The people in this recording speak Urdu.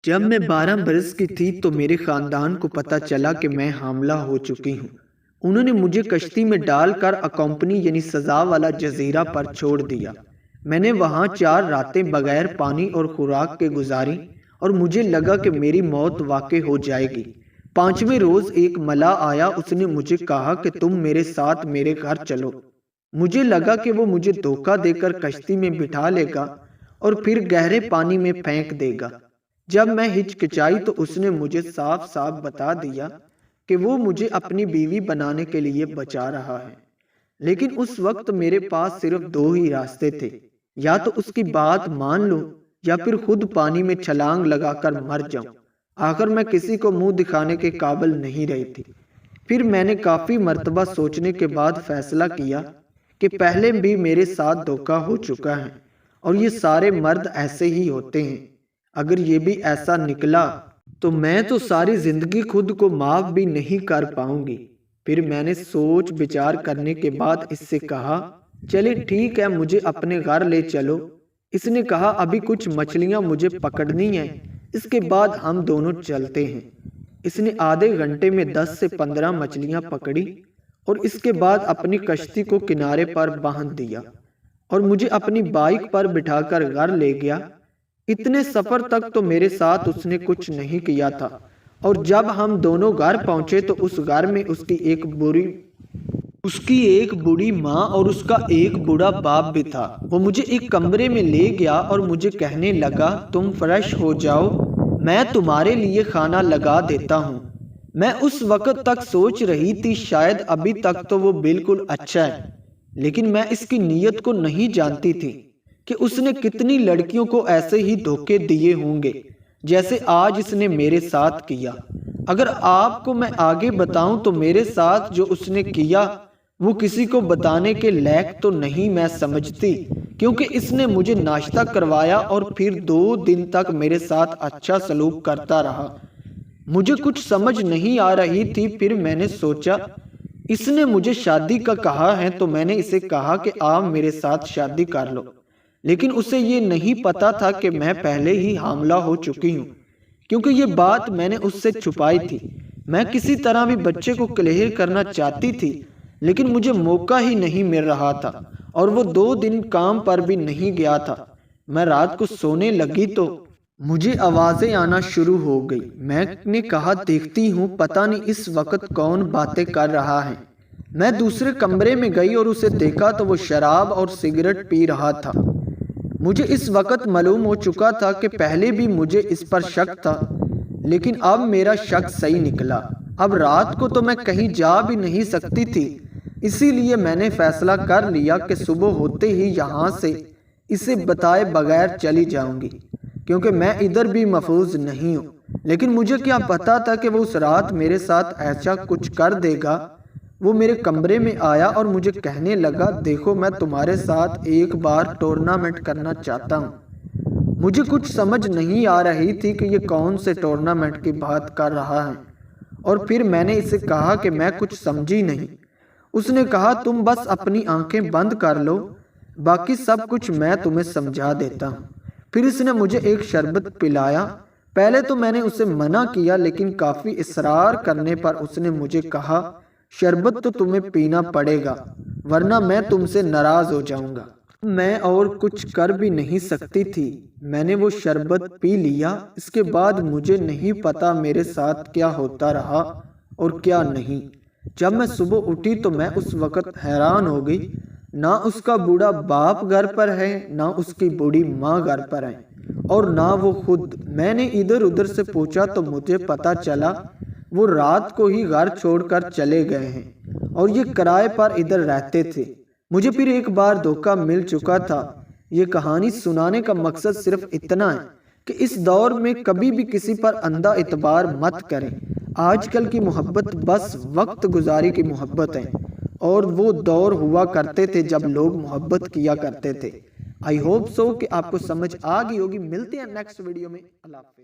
جب میں 12 برس کی تھی تو میرے خاندان کو پتہ چلا کہ میں حاملہ ہو چکی ہوں۔ انہوں نے مجھے کشتی میں ڈال کر اکمپنی یعنی سزا والا جزیرہ پر چھوڑ دیا۔ میں نے وہاں 4 راتیں بغیر پانی اور خوراک کے گزاری اور مجھے لگا کہ میری موت واقع ہو جائے گی۔ 5ویں روز ایک ملاح آیا، اس نے مجھے کہا کہ تم میرے ساتھ میرے گھر چلو۔ مجھے لگا کہ وہ مجھے دھوکہ دے کر کشتی میں بٹھا لے گا اور پھر گہرے پانی میں پھینک دے گا۔ جب میں ہچکچائی تو اس نے مجھے صاف صاف بتا دیا کہ وہ مجھے اپنی بیوی بنانے کے لیے بچا رہا ہے، لیکن اس وقت میرے پاس صرف 2 ہی راستے تھے، یا تو اس کی بات مان لوں یا پھر خود پانی میں چھلانگ لگا کر مر جاؤں۔ آخر میں کسی کو منہ دکھانے کے قابل نہیں رہی تھی۔ پھر میں نے کافی مرتبہ سوچنے کے بعد فیصلہ کیا کہ پہلے بھی میرے ساتھ دھوکہ ہو چکا ہے اور یہ سارے مرد ایسے ہی ہوتے ہیں۔ اگر یہ بھی ایسا نکلا تو میں تو ساری زندگی خود کو معاف بھی نہیں کر پاؤں گی۔ پھر میں نے سوچ بچار کرنے کے بعد اس سے کہا، چلے ٹھیک ہے، مجھے اپنے گھر لے چلو۔ اس نے کہا، ابھی کچھ مچھلیاں مجھے پکڑنی ہیں، اس کے بعد ہم دونوں چلتے ہیں۔ اس نے آدھے گھنٹے میں 10 سے 15 مچھلیاں پکڑی اور اس کے بعد اپنی کشتی کو کنارے پر باندھ دیا اور مجھے اپنی بائک پر بٹھا کر گھر لے گیا۔ اتنے سفر تک تو میرے ساتھ اس نے کچھ نہیں کیا تھا، اور جب ہم دونوں گھر پہنچے تو اس گھر میں اس کی ایک بوڑھی ماں اور اس کا ایک بوڑھا باپ بھی تھا۔ وہ مجھے ایک کمرے میں لے گیا اور مجھے کہنے لگا، تم فریش ہو جاؤ، میں تمہارے لیے کھانا لگا دیتا ہوں۔ میں اس وقت تک سوچ رہی تھی شاید ابھی تک تو وہ بالکل اچھا ہے، لیکن میں اس کی نیت کو نہیں جانتی تھی کہ اس نے کتنی لڑکیوں کو ایسے ہی دھوکے دیے ہوں گے جیسے آج اس نے میرے ساتھ کیا۔ اگر آپ کو میں آگے بتاؤں تو میرے ساتھ جو اس نے کیا وہ کسی کو بتانے کے لائق تو نہیں میں سمجھتی، کیونکہ اس نے مجھے ناشتہ کروایا اور پھر 2 دن تک میرے ساتھ اچھا سلوک کرتا رہا۔ مجھے کچھ سمجھ نہیں آ رہی تھی۔ پھر میں نے سوچا اس نے مجھے شادی کا کہا ہے تو میں نے اسے کہا کہ آپ میرے ساتھ شادی کر لو، لیکن اسے یہ نہیں پتا تھا کہ میں پہلے ہی حاملہ ہو چکی ہوں، کیونکہ یہ بات میں نے اس سے چھپائی تھی۔ میں کسی طرح بھی بچے کو کلیئر کرنا چاہتی تھی، لیکن مجھے موقع ہی نہیں مل رہا تھا اور وہ 2 دن کام پر بھی نہیں گیا تھا۔ میں رات کو سونے لگی تو مجھے آوازیں آنا شروع ہو گئی۔ میں نے کہا، دیکھتی ہوں پتہ نہیں اس وقت کون باتیں کر رہا ہے۔ میں دوسرے کمرے میں گئی اور اسے دیکھا تو وہ شراب اور سگریٹ پی رہا تھا۔ مجھے اس وقت معلوم ہو چکا تھا کہ پہلے بھی مجھے اس پر شک تھا، لیکن اب میرا شک صحیح نکلا۔ اب رات کو تو میں کہیں جا بھی نہیں سکتی تھی، اسی لیے میں نے فیصلہ کر لیا کہ صبح ہوتے ہی یہاں سے اسے بتائے بغیر چلی جاؤں گی، کیونکہ میں ادھر بھی محفوظ نہیں ہوں۔ لیکن مجھے کیا پتا تھا کہ وہ اس رات میرے ساتھ ایسا کچھ کر دے گا۔ وہ میرے کمرے میں آیا اور مجھے کہنے لگا، دیکھو میں تمہارے ساتھ ایک بار ٹورنامنٹ کرنا چاہتا ہوں۔ مجھے کچھ سمجھ نہیں آ رہی تھی کہ یہ کون سے ٹورنامنٹ کی بات کر رہا ہے، اور پھر میں نے اسے کہا کہ میں کچھ سمجھی نہیں۔ اس نے کہا، تم بس اپنی آنکھیں بند کر لو، باقی سب کچھ میں تمہیں سمجھا دیتا ہوں۔ پھر اس نے مجھے ایک شربت پلایا۔ پہلے تو میں نے اسے منع کیا، لیکن کافی اصرار کرنے پر اس نے مجھے کہا، شربت تو تمہیں پینا پڑے گا ورنہ میں تم سے ناراض ہو جاؤں گا۔ میں اور کچھ کر بھی نہیں سکتی تھی۔ میں نے وہ شربت پی لیا۔ اس کے بعد مجھے نہیں پتا میرے ساتھ کیا ہوتا رہا اور کیا نہیں۔ جب میں صبح اٹھی تو میں اس وقت حیران ہو گئی، نہ اس کا بوڑھا باپ گھر پر ہے، نہ اس کی بوڑھی ماں گھر پر ہے، اور نہ وہ خود۔ میں نے ادھر ادھر سے پوچھا تو مجھے پتا چلا وہ رات کو ہی گھر چھوڑ کر چلے گئے ہیں اور یہ کرائے پر ادھر رہتے تھے۔ مجھے پھر ایک بار دھوکہ مل چکا تھا۔ یہ کہانی سنانے کا مقصد صرف اتنا ہے کہ اس دور میں کبھی بھی کسی پر اندھا اعتبار مت کریں۔ آج کل کی محبت بس وقت گزاری کی محبت ہے، اور وہ دور ہوا کرتے تھے جب لوگ محبت کیا کرتے تھے۔ آئی ہوپ سو کہ آپ کو سمجھ آ گئی ہوگی۔ ملتے ہیں نیکسٹ ویڈیو میں۔ اللہ حافظ۔